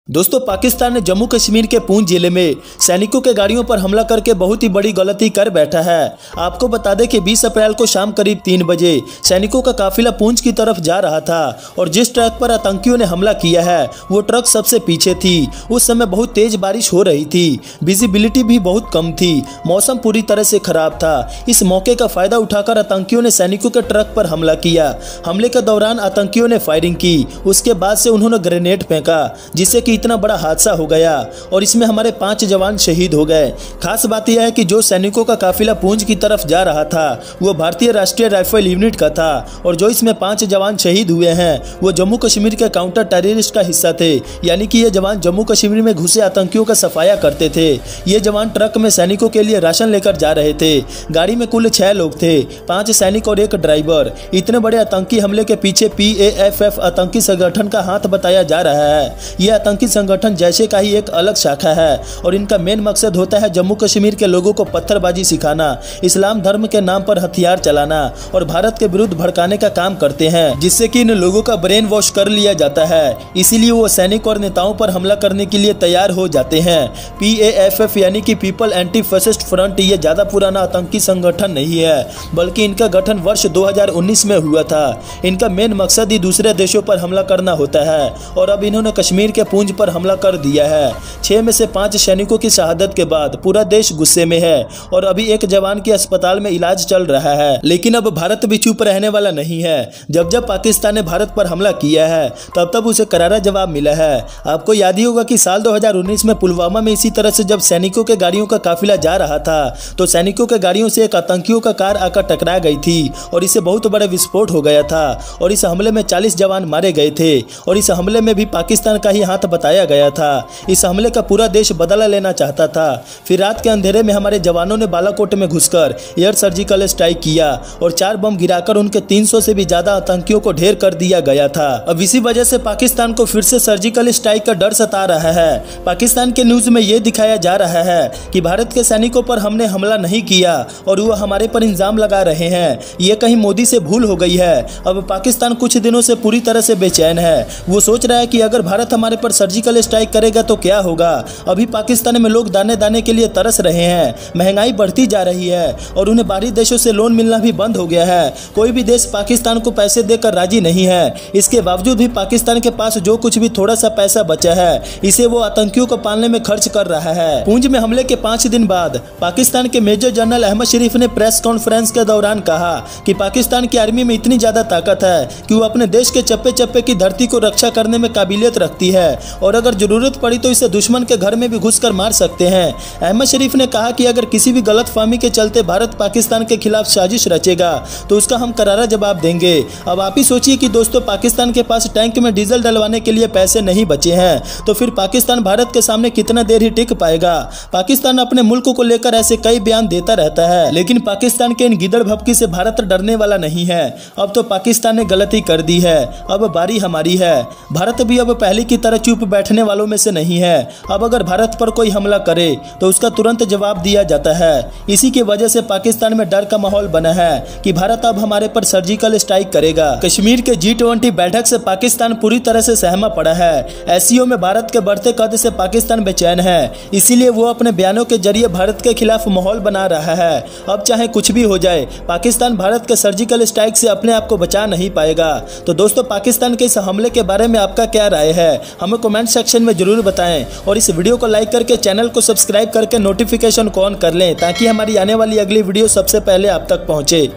दोस्तों, पाकिस्तान ने जम्मू कश्मीर के पूंछ जिले में सैनिकों के गाड़ियों पर हमला करके बहुत ही बड़ी गलती कर बैठा है। आपको बता दें कि 20 अप्रैल को शाम करीब 3 बजे सैनिकों का काफिला पूंछ की तरफ जा रहा था और जिस ट्रक पर आतंकियों ने हमला किया है वो ट्रक सबसे पीछे थी। उस समय बहुत तेज बारिश हो रही थी, विजिबिलिटी भी बहुत कम थी, मौसम पूरी तरह से खराब था। इस मौके का फायदा उठाकर आतंकियों ने सैनिकों के ट्रक पर हमला किया। हमले के दौरान आतंकियों ने फायरिंग की, उसके बाद से उन्होंने ग्रेनेड फेंका जिससे कि इतना बड़ा हादसा हो गया और इसमें हमारे 5 जवान शहीद हो गए। खास बात यह है कि जो सैनिकों का काफिला पूंछ की तरफ जा रहा था वो भारतीय राष्ट्रीय राइफल यूनिट का था और जो इसमें 5 जवान शहीद हुए हैं वो जम्मू कश्मीर के काउंटर टेररिस्ट का हिस्सा थे। यानी कि ये जवान जम्मू कश्मीर में घुसे आतंकियों का सफाया करते थे। ये जवान ट्रक में सैनिकों के लिए राशन लेकर जा रहे थे। गाड़ी में कुल 6 लोग थे, 5 सैनिक और 1 ड्राइवर। इतने बड़े आतंकी हमले के पीछे PAFF आतंकी संगठन का हाथ बताया जा रहा है। यह आतंकी संगठन जैसे का ही एक अलग शाखा है और इनका मेन मकसद होता है जम्मू कश्मीर के लोगों को पत्थरबाजी सिखाना, इस्लाम धर्म के नाम पर हथियार चलाना और भारत के विरुद्ध भड़काने का काम करते हैं, जिससे कि इन लोगों का ब्रेन वॉश कर लिया जाता है। इसीलिए वो सैनिक और नेताओं पर हमला करने के लिए तैयार हो जाते हैं। PAFF यानी कि पीपल एंटी फैसिस्ट फ्रंट ये ज्यादा पुराना आतंकी संगठन नहीं है, बल्कि इनका गठन वर्ष 2019 में हुआ था। इनका मेन मकसद ही दूसरे देशों पर हमला करना होता है और अब इन्होंने कश्मीर के पूंछ पर हमला कर दिया है। 6 में से 5 सैनिकों की शहादत के बाद पूरा देश गुस्से में है और अभी एक जवान के अस्पताल में इलाज चल रहा है। लेकिन अब भारत भी चुप रहने वाला नहीं है। जब जब पाकिस्तान ने भारत पर हमला किया है तब तब उसे करारा जवाब मिला है। आपको याद ही होगा कि साल 2019 में पुलवामा में इसी तरह से जब सैनिकों के गाड़ियों का काफिला जा रहा था तो सैनिकों के गाड़ियों से एक आतंकियों का कार आकर टकरा गई थी और इससे बहुत बड़ा विस्फोट हो गया था और इस हमले में 40 जवान मारे गए थे और इस हमले में भी पाकिस्तान का ही हाथ बताया गया था। इस हमले का पूरा देश बदला लेना चाहता था। फिर रात के अंधेरे में हमारे जवानों ने बालाकोट में घुसकर एयर सर्जिकल स्ट्राइक किया और 4 बम गिराकर उनके 300 से भी ज्यादा आतंकियों को ढेर कर दिया गया था। अब इसी वजह से पाकिस्तान को फिर से सर्जिकल स्ट्राइक का डर सता रहा है। पाकिस्तान के न्यूज में यह दिखाया जा रहा है कि भारत के सैनिकों पर हमने हमला नहीं किया और वो हमारे पर इल्जाम लगा रहे हैं। ये कहीं मोदी से भूल हो गई है। अब पाकिस्तान कुछ दिनों से पूरी तरह से बेचैन है। वो सोच रहा है कि अगर भारत हमारे पर सर्जिकल स्ट्राइक करेगा तो क्या होगा। अभी पाकिस्तान में लोग दाने दाने के लिए तरस रहे हैं, महंगाई बढ़ती जा रही है और उन्हें बाहरी देशों से लोन मिलना भी बंद हो गया है। कोई भी देश पाकिस्तान को पैसे देकर राजी नहीं है। इसके बावजूद भी पाकिस्तान के पास जो कुछ भी थोड़ा सा पैसा बचा है इसे वो आतंकियों को पालने में खर्च कर रहा है। पूंछ में हमले के 5 दिन बाद पाकिस्तान के मेजर जनरल अहमद शरीफ ने प्रेस कॉन्फ्रेंस के दौरान कहा कि पाकिस्तान की आर्मी में इतनी ज्यादा ताकत है कि वो अपने देश के चप्पे चप्पे की धरती को रक्षा करने में काबिलियत रखती है और अगर जरूरत पड़ी तो इसे दुश्मन के घर में भी घुसकर मार सकते हैं। अहमद शरीफ ने कहा कि अगर किसी भी गलतफहमी के चलते भारत पाकिस्तान के खिलाफ साजिश रचेगा तो उसका हम करारा जवाब देंगे। अब आप ही सोचिए कि दोस्तों, पाकिस्तान के पास टैंक में डीजल डलवाने के लिए पैसे नहीं बचे हैं तो फिर पाकिस्तान भारत के सामने कितना देर ही टिक पाएगा। पाकिस्तान अपने मुल्क को लेकर ऐसे कई बयान देता रहता है, लेकिन पाकिस्तान के इन गिदड़ भभकी से भारत डरने वाला नहीं है। अब तो पाकिस्तान ने गलती कर दी है, अब बारी हमारी है। भारत भी अब पहले की तरह चुप बैठने वालों में से नहीं है। अब अगर भारत पर कोई हमला करे तो उसका तुरंत जवाब दिया जाता है। इसी की वजह से पाकिस्तान में डर का माहौल बना है कि भारत अब हमारे पर सर्जिकल स्ट्राइक करेगा। कश्मीर के G20 बैठक से पाकिस्तान पूरी तरह से सहमा पड़ा है। SCO में भारत के बढ़ते कद से पाकिस्तान बेचैन है, इसीलिए वो अपने बयानों के जरिए भारत के खिलाफ माहौल बना रहा है। अब चाहे कुछ भी हो जाए, पाकिस्तान भारत के सर्जिकल स्ट्राइक से अपने आप को बचा नहीं पाएगा। तो दोस्तों, पाकिस्तान के इस हमले के बारे में आपका क्या राय है हमें कमेंट सेक्शन में जरूर बताएं और इस वीडियो को लाइक करके चैनल को सब्सक्राइब करके नोटिफिकेशन को ऑन कर लें ताकि हमारी आने वाली अगली वीडियो सबसे पहले आप तक पहुंचे।